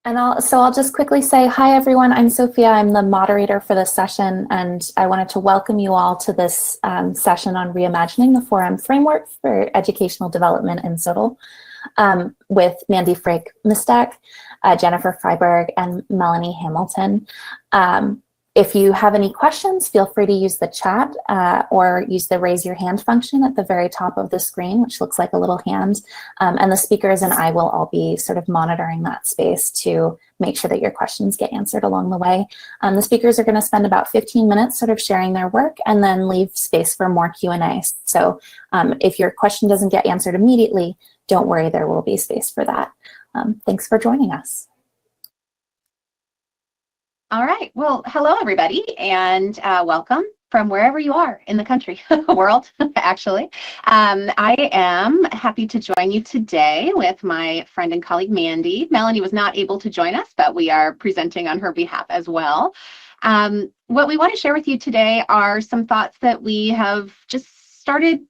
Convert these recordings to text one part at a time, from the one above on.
And I'll just quickly say, hi everyone, I'm Sophia, I'm the moderator for this session, and I wanted to welcome you all to this session on reimagining the 4M framework for educational development in SoTL with Mandy Frake-Mistak, Jennifer Freiberg, and Melanie Hamilton. If you have any questions, feel free to use the chat or use the raise your hand function at the very top of the screen, which looks like a little hand. And the speakers and I will all be sort of monitoring that space to make sure that your questions get answered along the way. The speakers are going to spend about 15 minutes sort of sharing their work and then leave space for more Q&A. So if your question doesn't get answered immediately, don't worry, there will be space for that. Thanks for joining us. All right, well, hello everybody, and welcome from wherever you are in the country, world, actually. I am happy to join you today with my friend and colleague, Mandy. Melanie was not able to join us, but we are presenting on her behalf as well. What we want to share with you today are some thoughts that we have just started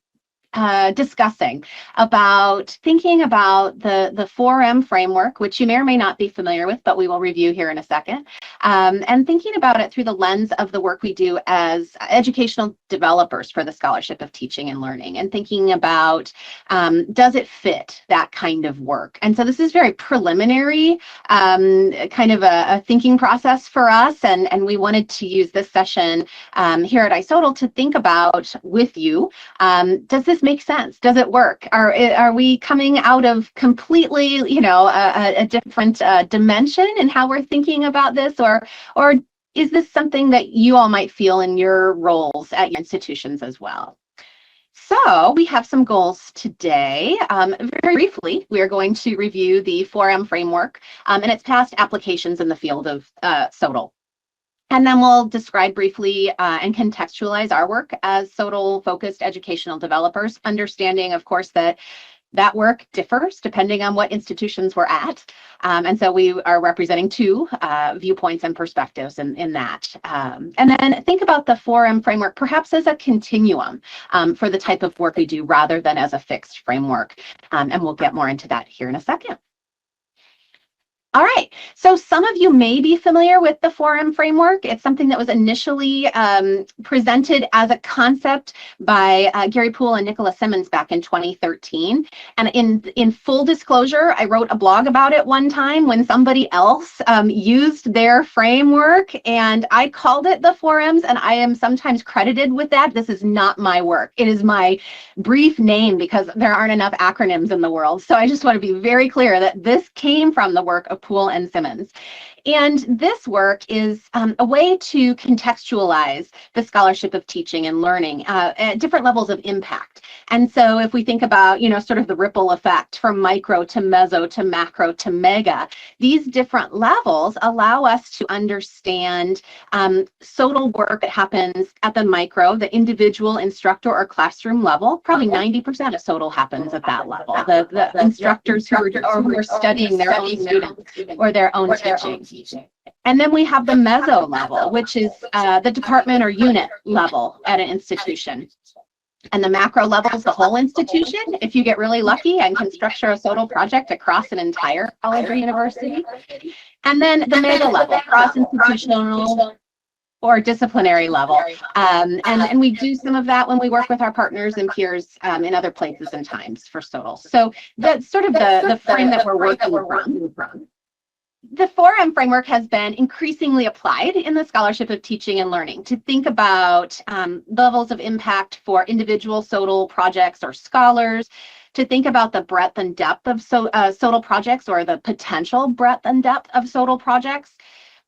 discussing about thinking about the 4M framework, which you may or may not be familiar with, but we will review here in a second, and thinking about it through the lens of the work we do as educational developers for the Scholarship of Teaching and Learning, and thinking about does it fit that kind of work. And so this is very preliminary, kind of a thinking process for us, and we wanted to use this session here at ISSOTL to think about with you, does this make sense? Does it work? Are we coming out of completely, you know, a different dimension in how we're thinking about this, or is this something that you all might feel in your roles at your institutions as well? So we have some goals today. Very briefly, we are going to review the 4M framework and its past applications in the field of SoTL. And then we'll describe briefly and contextualize our work as SoTL-focused educational developers, understanding, of course, that work differs depending on what institutions we're at. And so we are representing two viewpoints and perspectives in that. And then think about the 4M framework perhaps as a continuum for the type of work we do rather than as a fixed framework. And we'll get more into that here in a second. All right, so some of you may be familiar with the 4M framework. It's something that was initially presented as a concept by Gary Poole and Nicholas Simmons back in 2013. And in full disclosure, I wrote a blog about it one time when somebody else used their framework, and I called it the 4Ms, and I am sometimes credited with that. This is not my work. It is my brief name because there aren't enough acronyms in the world. So I just want to be very clear that this came from the work of Poole and Simmons. And this work is a way to contextualize the Scholarship of Teaching and Learning at different levels of impact. And so if we think about, you know, sort of the ripple effect from micro to meso to macro to mega, these different levels allow us to understand SoTL work that happens at the micro, the individual instructor or classroom level. Probably 90% of SoTL happens at that level. The instructors who are studying their own students or their own teaching. And then we have the meso level, which is the department or unit level at an institution. And the macro level is the whole institution, if you get really lucky and can structure a SoTL project across an entire college or university. And then the mega level, cross-institutional or disciplinary level. And we do some of that when we work with our partners and peers in other places and times for SoTL. So that's sort of the frame that we're working from. The 4M framework has been increasingly applied in the Scholarship of Teaching and Learning to think about levels of impact for individual SoTL projects or scholars, to think about the breadth and depth of SoTL projects or the potential breadth and depth of SoTL projects,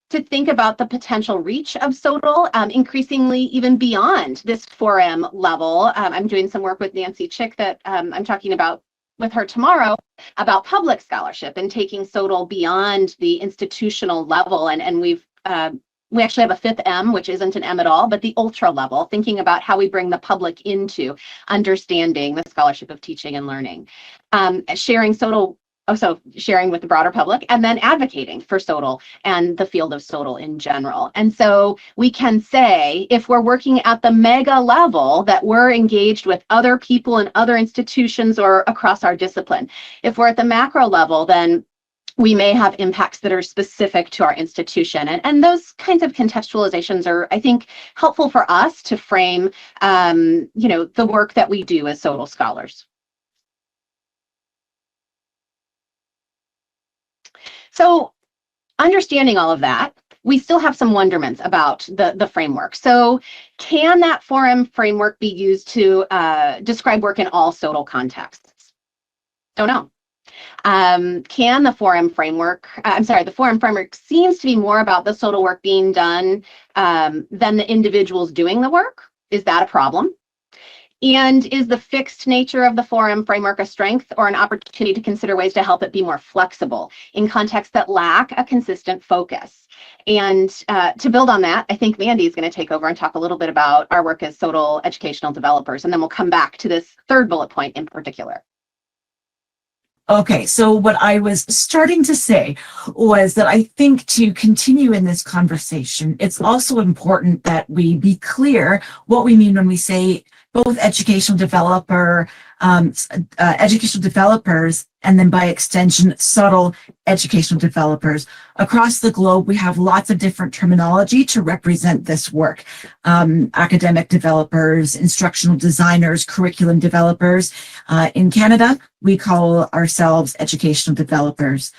to think about the potential reach of SoTL, increasingly even beyond this 4M level. I'm doing some work with Nancy Chick that I'm talking about with her tomorrow about public scholarship and taking SoTL beyond the institutional level. And we actually have a fifth M, which isn't an M at all, but the ultra level, thinking about how we bring the public into understanding the Scholarship of Teaching and Learning, sharing SoTL also sharing with the broader public, and then advocating for SoTL and the field of SoTL in general. And so we can say, if we're working at the mega level, that we're engaged with other people and other institutions or across our discipline. If we're at the macro level, then we may have impacts that are specific to our institution. And those kinds of contextualizations are, I think, helpful for us to frame, the work that we do as SoTL scholars. So understanding all of that, we still have some wonderments about the framework. So can that forum framework be used to describe work in all SoTL contexts? Don't know. Can the forum framework, the forum framework seems to be more about the SoTL work being done than the individuals doing the work. Is that a problem? And is the fixed nature of the forum framework a strength or an opportunity to consider ways to help it be more flexible in contexts that lack a consistent focus? And to build on that, I think Mandy is going to take over and talk a little bit about our work as SoTL educational developers, and then we'll come back to this third bullet point in particular. Okay, so what I was starting to say was that I think to continue in this conversation, it's also important that we be clear what we mean when we say both educational developers, and then by extension, SoTL educational developers. Across the globe, we have lots of different terminology to represent this work. Academic developers, instructional designers, curriculum developers. In Canada, we call ourselves educational developers.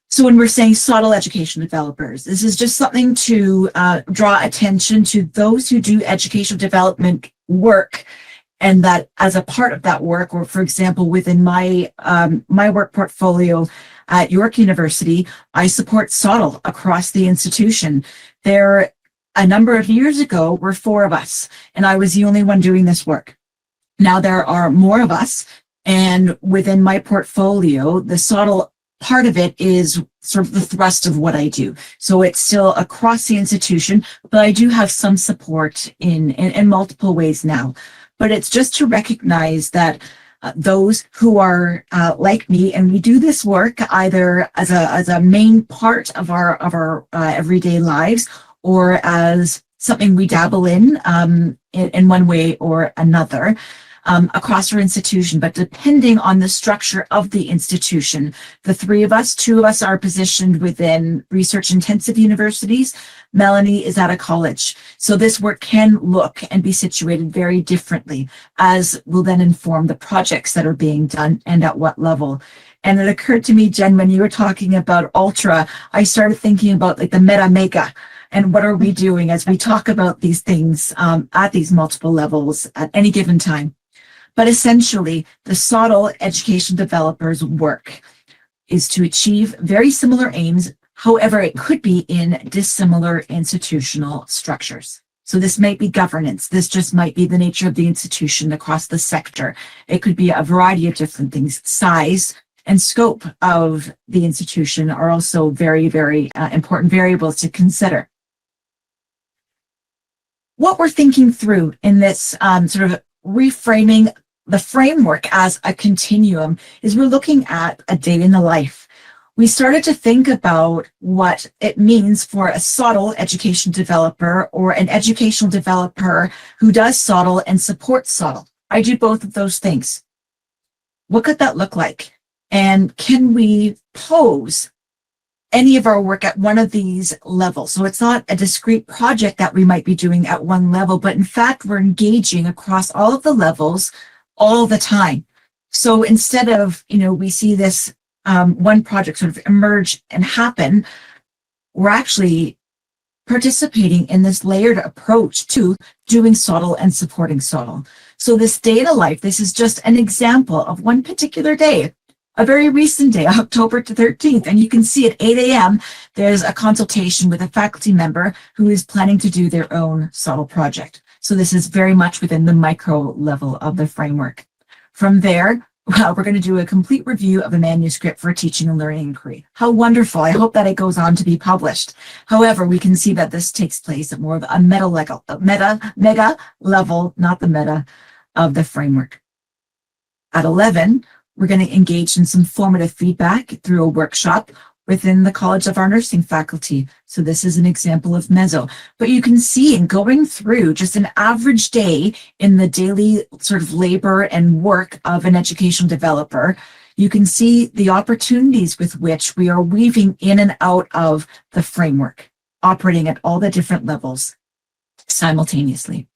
So when we're saying SoTL education developers, this is just something to draw attention to those who do educational development work, and that as a part of that work, or for example, within my my work portfolio at York University, I support SoTL across the institution. There, a number of years ago, were 4 of us, and I was the only one doing this work. Now there are more of us, and within my portfolio, the SoTL part of it is sort of the thrust of what I do. So it's still across the institution, but I do have some support in multiple ways now. But it's just to recognize that those who are like me, and we do this work either as a main part of our everyday lives, or as something we dabble in one way or another. Across our institution, but depending on the structure of the institution, the 3 of us, 2 of us are positioned within research intensive universities. Melanie is at a college. So this work can look and be situated very differently, as will then inform the projects that are being done and at what level. And it occurred to me, Jen, when you were talking about ultra, I started thinking about like the meta mega. And what are we doing as we talk about these things at these multiple levels at any given time? But essentially, the SoTL education developers' work is to achieve very similar aims. However, it could be in dissimilar institutional structures. So this might be governance. This just might be the nature of the institution across the sector. It could be a variety of different things. Size and scope of the institution are also very, very important variables to consider. What we're thinking through in this sort of reframing the framework as a continuum is we're looking at a day in the life. We started to think about what it means for a SoTL education developer, or an educational developer who does SoTL and supports SoTL. I do both of those things. What could that look like? And can we pose any of our work at one of these levels? So it's not a discrete project that we might be doing at one level, but in fact, we're engaging across all of the levels all the time. So instead of, we see this one project sort of emerge and happen, we're actually participating in this layered approach to doing SoTL and supporting SoTL. So this day in a life, this is just an example of one particular day, a very recent day, October 13th, and you can see at 8 a.m. there's a consultation with a faculty member who is planning to do their own SoTL project. So this is very much within the micro level of the framework. From there, we're going to do a complete review of a manuscript for a teaching and learning inquiry. How wonderful. I hope that it goes on to be published. However, we can see that this takes place at more of a mega level, not the meta of the framework. At 11, we're going to engage in some formative feedback through a workshop within the College of our nursing faculty. So this is an example of Mezzo. But you can see in going through just an average day in the daily sort of labor and work of an educational developer, you can see the opportunities with which we are weaving in and out of the framework, operating at all the different levels simultaneously.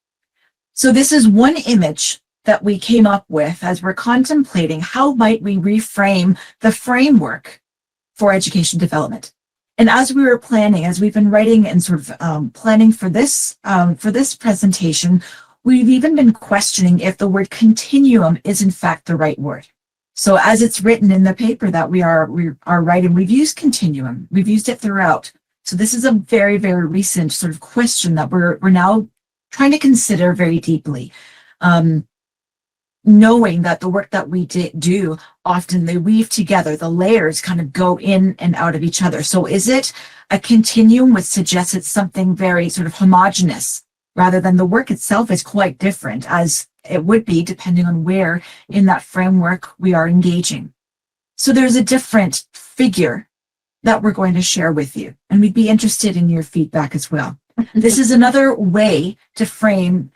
So this is one image that we came up with as we're contemplating how might we reframe the framework for education development. And as we were planning, as we've been writing and sort of planning for this presentation, we've even been questioning if the word continuum is in fact the right word. So as it's written in the paper that we are writing, we've used continuum. We've used it throughout. So this is a very, very recent sort of question that we're now trying to consider very deeply. Knowing that the work that we do, often they weave together, the layers kind of go in and out of each other. So is it a continuum, which suggests it's something very sort of homogeneous, rather than the work itself is quite different, as it would be depending on where in that framework we are engaging. So there's a different figure that we're going to share with you, and we'd be interested in your feedback as well. This is another way to frame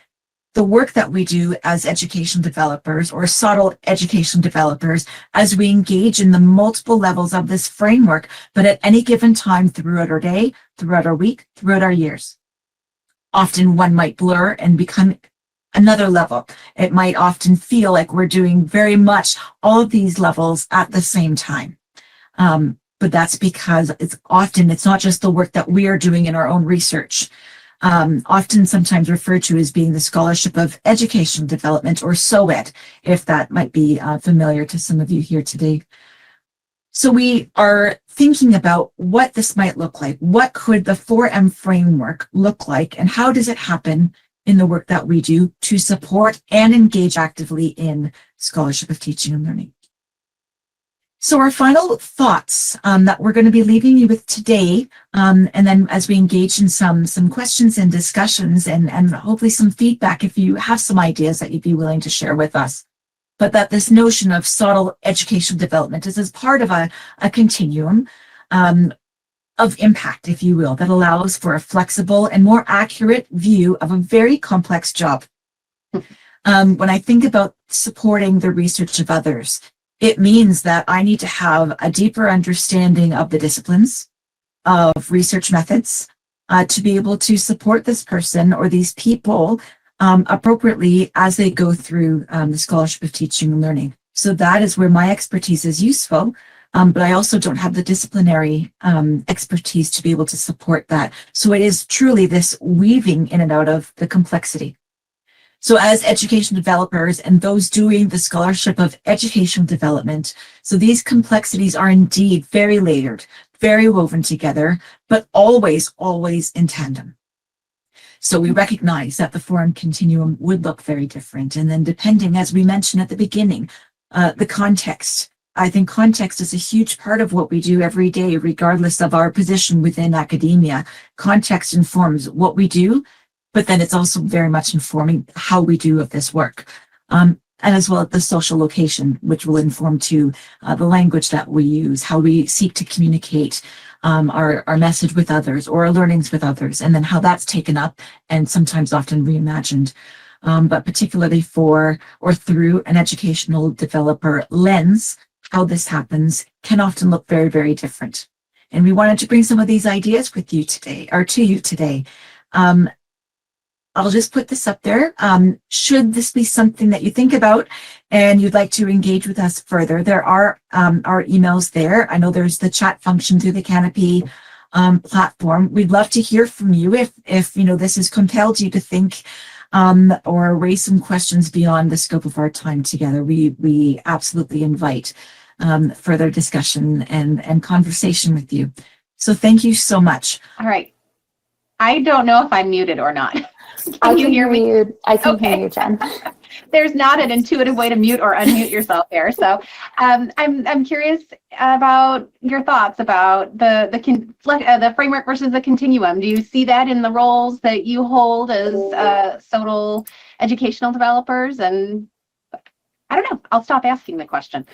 the work that we do as education developers or SoTL education developers as we engage in the multiple levels of this framework, but at any given time throughout our day, throughout our week, throughout our years. Often one might blur and become another level. It might often feel like we're doing very much all of these levels at the same time. But that's because it's not just the work that we are doing in our own research. Often sometimes referred to as being the Scholarship of Educational Development, or SOED, if that might be familiar to some of you here today. So we are thinking about what this might look like. What could the 4M framework look like, and how does it happen in the work that we do to support and engage actively in scholarship of teaching and learning? So our final thoughts that we're going to be leaving you with today, and then as we engage in some questions and discussions and hopefully some feedback if you have some ideas that you'd be willing to share with us, but that this notion of SoTL educational development is as part of a continuum of impact, if you will, that allows for a flexible and more accurate view of a very complex job. When I think about supporting the research of others, it means that I need to have a deeper understanding of the disciplines, of research methods, to be able to support this person or these people appropriately as they go through the scholarship of teaching and learning. So that is where my expertise is useful, but I also don't have the disciplinary expertise to be able to support that. So it is truly this weaving in and out of the complexity. So as education developers and those doing the scholarship of educational development, so these complexities are indeed very layered, very woven together, but always, always in tandem. So we recognize that the 4M continuum would look very different. And then depending, as we mentioned at the beginning, the context. I think context is a huge part of what we do every day, regardless of our position within academia. Context informs what we do, but then it's also very much informing how we do of this work. And as well as the social location, which will inform too the language that we use, how we seek to communicate our message with others or our learnings with others, and then how that's taken up and sometimes often reimagined. But particularly for or through an educational developer lens, how this happens can often look very, very different. And we wanted to bring some of these ideas with you today, or to you today. I'll just put this up there. Should this be something that you think about and you'd like to engage with us further, there are our emails there. I know there's the chat function through the Canopy platform. We'd love to hear from you if you know this has compelled you to think or raise some questions beyond the scope of our time together. We absolutely invite further discussion and conversation with you. So thank you so much. All right. I don't know if I'm muted or not. I can hear me. I can hear you, Jen. There's not an intuitive way to mute or unmute yourself there. So I'm curious about your thoughts about the framework versus the continuum. Do you see that in the roles that you hold as SoTL educational developers? And I don't know. I'll stop asking the question.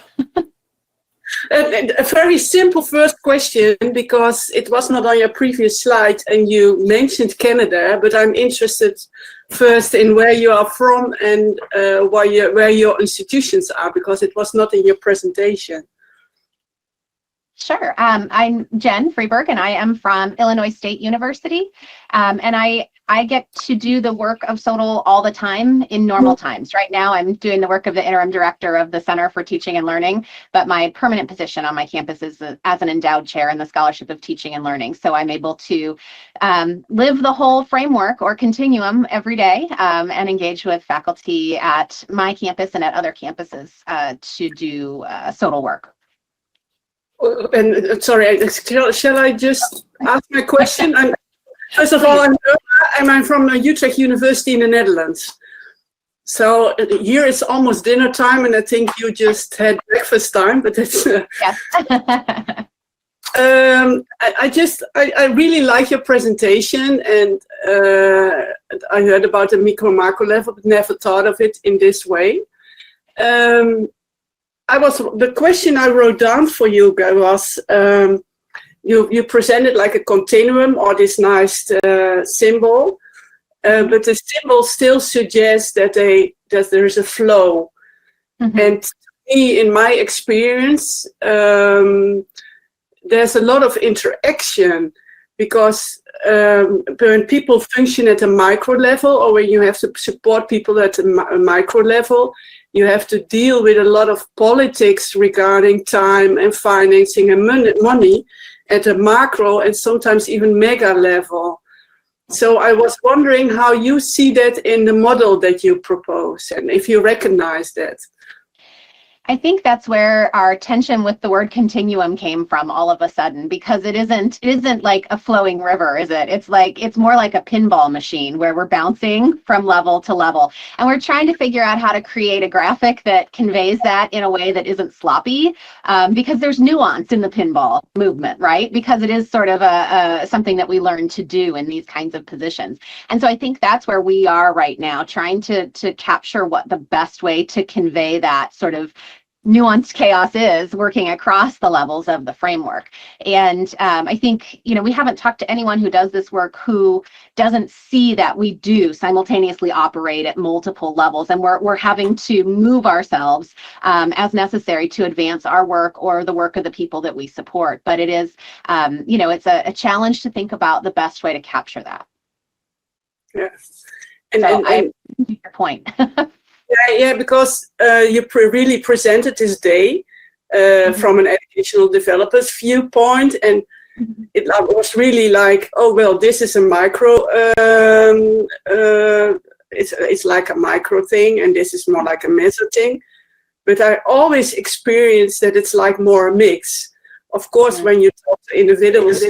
A very simple first question, because it was not on your previous slide and you mentioned Canada, but I'm interested first in where you are from and where your institutions are, because it was not in your presentation. Sure. I'm Jen Freeberg, and I am from Illinois State University. And I get to do the work of SoTL all the time in normal times. Right now, I'm doing the work of the interim director of the Center for Teaching and Learning, but my permanent position on my campus is as an endowed chair in the Scholarship of Teaching and Learning. So I'm able to live the whole framework or continuum every day and engage with faculty at my campus and at other campuses to do SoTL work. And sorry, shall I just ask my question? First of all, I'm from Utrecht University in the Netherlands. So here it's almost dinner time, and I think you just had breakfast time, but it's... Yes. I really like your presentation, and I heard about the micro-macro level, but never thought of it in this way. The question I wrote down for you was, you presented like a continuum or this nice symbol, but the symbol still suggests that there is a flow. Mm-hmm. And to me, in my experience, there's a lot of interaction, because when people function at a micro level, or when you have to support people at a micro level, you have to deal with a lot of politics regarding time and financing and money at a macro and sometimes even mega level. So I was wondering how you see that in the model that you propose, and if you recognize that. I think that's where our tension with the word continuum came from all of a sudden, because it isn't like a flowing river, is it? It's more like a pinball machine where we're bouncing from level to level. And we're trying to figure out how to create a graphic that conveys that in a way that isn't sloppy, because there's nuance in the pinball movement, right? Because it is sort of something that we learn to do in these kinds of positions. And so I think that's where we are right now, trying to capture what the best way to convey that sort of nuanced chaos is, working across the levels of the framework. And I think, we haven't talked to anyone who does this work who doesn't see that we do simultaneously operate at multiple levels, and we're having to move ourselves as necessary to advance our work or the work of the people that we support. But it is, it's a challenge to think about the best way to capture that. Yes. I see your point. Yeah, because you really presented this day from an educational developer's viewpoint, and it was really like, oh well, this is a micro. It's like a micro thing, and this is more like a meso thing. But I always experience that it's like more a mix. Of course, when you talk to individuals,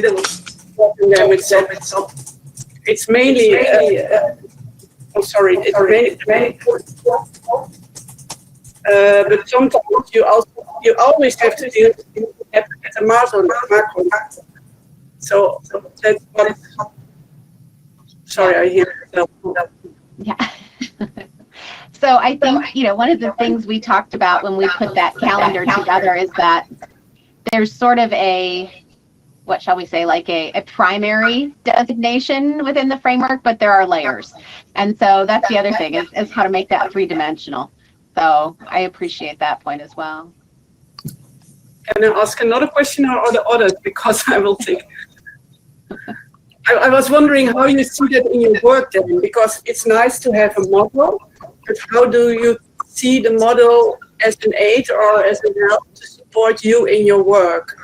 it's mainly. Oh, sorry, it's mainly. But sometimes you always have to deal at a macro. So that's what. Sorry, I hear. Yeah. So I think, one of the things we talked about when we put that calendar together is that there's sort of what shall we say, like a primary designation within the framework, but there are layers. And so that's the other thing, is how to make that three-dimensional. So I appreciate that point as well. Can I ask another question or the others? Because I will think. I was wondering how you see that in your work then, because it's nice to have a model, but how do you see the model as an aid or as a help to support you in your work?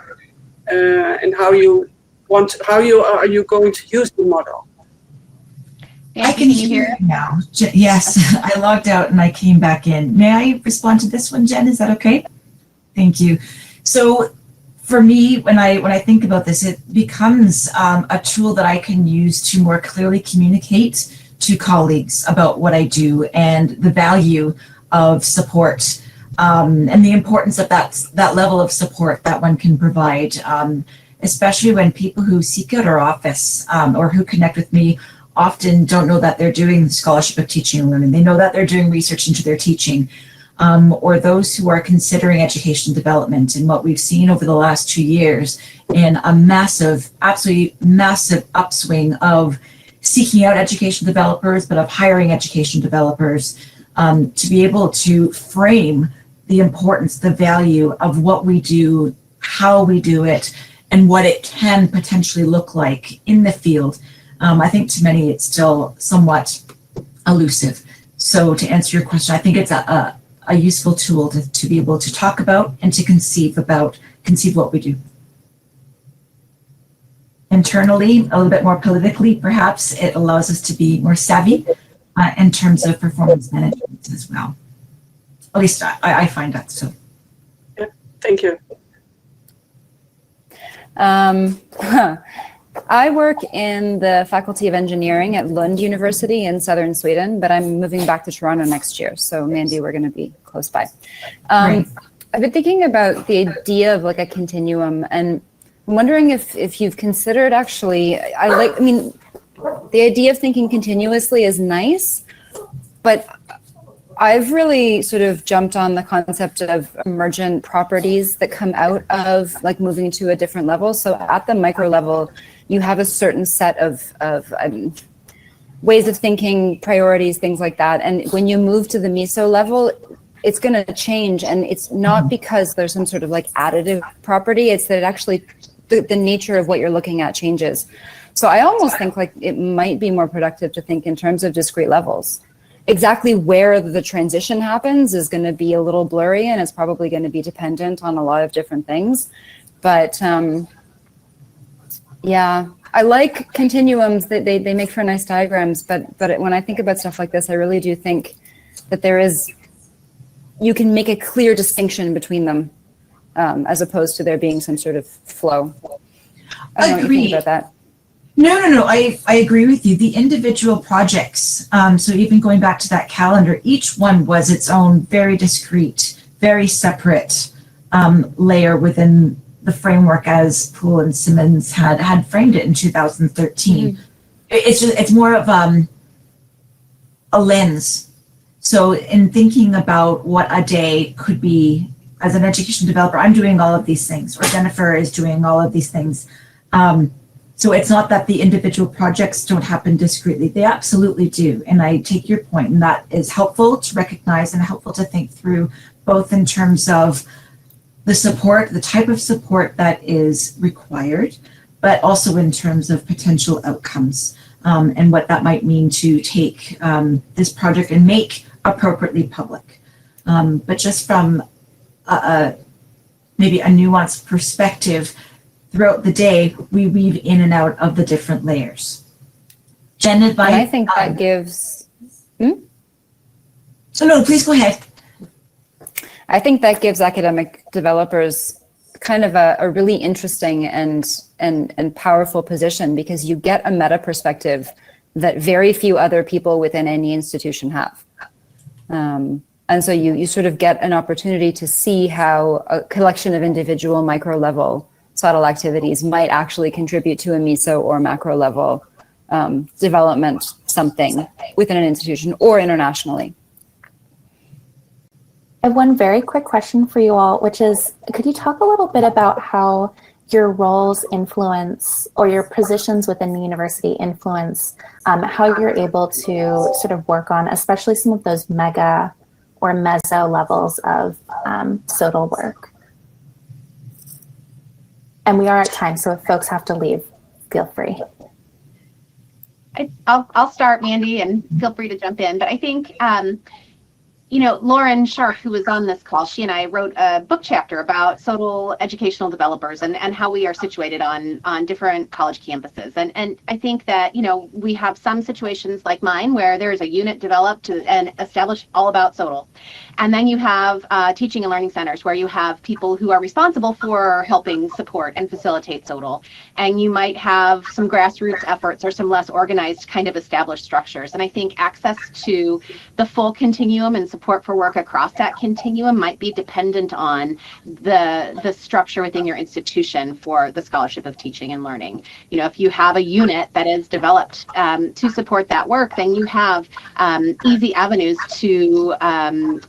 And how are you going to use the model? I can hear you now. Yes, I logged out and I came back in. May I respond to this one, Jen? Is that okay? Thank you. So for me, when I think about this, it becomes a tool that I can use to more clearly communicate to colleagues about what I do and the value of support. And the importance of that level of support that one can provide, especially when people who seek out our office or who connect with me often don't know that they're doing the Scholarship of Teaching and Learning. They know that they're doing research into their teaching, or those who are considering education development. And what we've seen over the last 2 years in a massive, absolutely massive upswing of seeking out education developers, but of hiring education developers, to be able to frame the importance, the value of what we do, how we do it, and what it can potentially look like in the field. I think to many it's still somewhat elusive. So to answer your question, I think it's a useful tool to be able to talk about and to conceive what we do. Internally, a little bit more politically, perhaps, it allows us to be more savvy in terms of performance management as well. At least I find that so. Yeah, thank you. I work in the Faculty of Engineering at Lund University in southern Sweden, but I'm moving back to Toronto next year. So Mandy, we're going to be close by. Right. I've been thinking about the idea of like a continuum, and I'm wondering if you've considered actually, the idea of thinking continuously is nice, but I've really sort of jumped on the concept of emergent properties that come out of like moving to a different level. So at the micro level, you have a certain set of ways of thinking, priorities, things like that. And when you move to the meso level, it's going to change. And it's not because there's some sort of like additive property. It's that it actually, the nature of what you're looking at changes. So I almost think like it might be more productive to think in terms of discrete levels. Exactly where the transition happens is going to be a little blurry, and it's probably going to be dependent on a lot of different things. But yeah, I like continuums. They make for nice diagrams, but when I think about stuff like this, I really do think that you can make a clear distinction between them, as opposed to there being some sort of flow. I don't know what you think about that. No. I agree with you. The individual projects, so even going back to that calendar, each one was its own very discrete, very separate layer within the framework as Poole and Simmons had framed it in 2013. Mm-hmm. It's more of a lens. So in thinking about what a day could be, as an education developer, I'm doing all of these things, or Jennifer is doing all of these things. So it's not that the individual projects don't happen discreetly. They absolutely do. And I take your point, and that is helpful to recognize and helpful to think through, both in terms of the support, the type of support that is required, but also in terms of potential outcomes, and what that might mean to take this project and make appropriately public. But just from maybe a nuanced perspective, throughout the day, we weave in and out of the different layers. Jen, advice? And I think that gives... So no, please go ahead. I think that gives academic developers kind of a really interesting and powerful position, because you get a meta perspective that very few other people within any institution have. And so you sort of get an opportunity to see how a collection of individual micro level SoTL activities might actually contribute to a meso or macro level development something within an institution or internationally. I have one very quick question for you all, which is, could you talk a little bit about how your roles influence, or your positions within the university influence, how you're able to sort of work on, especially some of those mega or meso levels of SoTL work? And we are at time, so if folks have to leave, feel free. I'll start, Mandy, and feel free to jump in. But I think, Lauren Sharp, who was on this call, she and I wrote a book chapter about SoTL educational developers and how we are situated on different college campuses. And I think that, we have some situations like mine where there is a unit developed and established all about SoTL. And then you have teaching and learning centers where you have people who are responsible for helping support and facilitate SoTL. And you might have some grassroots efforts or some less organized kind of established structures. And I think access to the full continuum and support for work across that continuum might be dependent on the structure within your institution for the scholarship of teaching and learning. You know, if you have a unit that is developed to support that work, then you have easy avenues to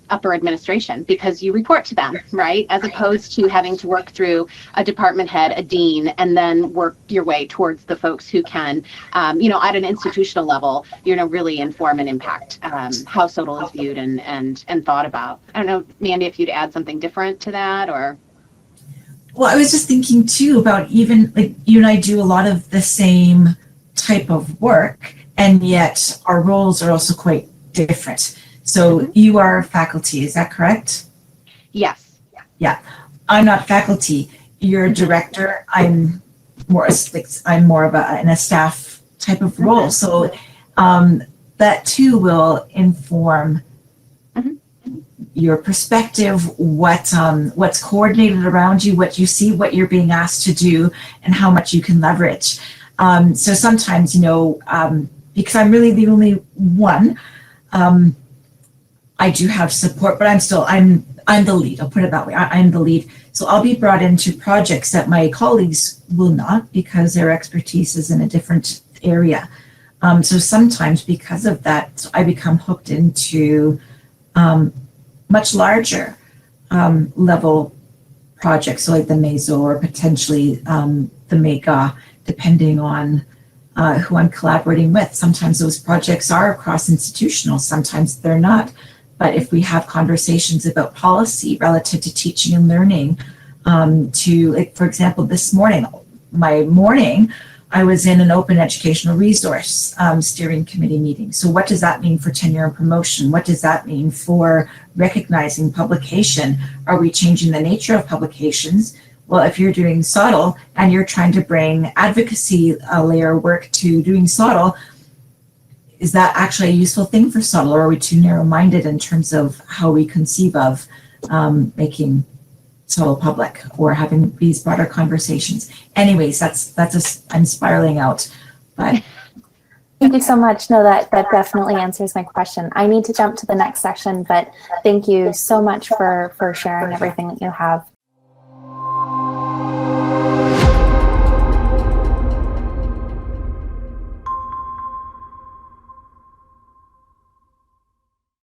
upper administration because you report to them, right? As opposed to having to work through a department head, a dean, and then work your way towards the folks who can, you know, at an institutional level, you know, really inform and impact how SoTL is viewed and thought about. I don't know, Mandy, if you'd add something different to that or. Well, I was just thinking too about even like you and I do a lot of the same type of work, and yet our roles are also quite different. So you are faculty, is that correct? Yes. Yeah, I'm not faculty. You're a director. I'm more of in a staff type of role. So that too will inform your perspective, what's coordinated around you, what you see, what you're being asked to do, and how much you can leverage. So sometimes, you know, because I'm really the only one, I do have support, but I'm the lead. I'll put it that way. I'm the lead. So I'll be brought into projects that my colleagues will not because their expertise is in a different area. So sometimes because of that, I become hooked into much larger level projects, so like the meso or potentially the mega, depending on who I'm collaborating with. Sometimes those projects are cross institutional, sometimes they're not. But if we have conversations about policy relative to teaching and learning, to, like, for example, this morning, I was in an open educational resource steering committee meeting. So what does that mean for tenure and promotion? What does that mean for recognizing publication? Are we changing the nature of publications? Well, if you're doing SoTL and you're trying to bring advocacy layer work to doing SoTL, is that actually a useful thing for SoTL, or are we too narrow-minded in terms of how we conceive of making SoTL public or having these broader conversations? Anyways, I'm spiraling out, but. Thank you so much. No, that definitely answers my question. I need to jump to the next section, but thank you so much for sharing everything that you have.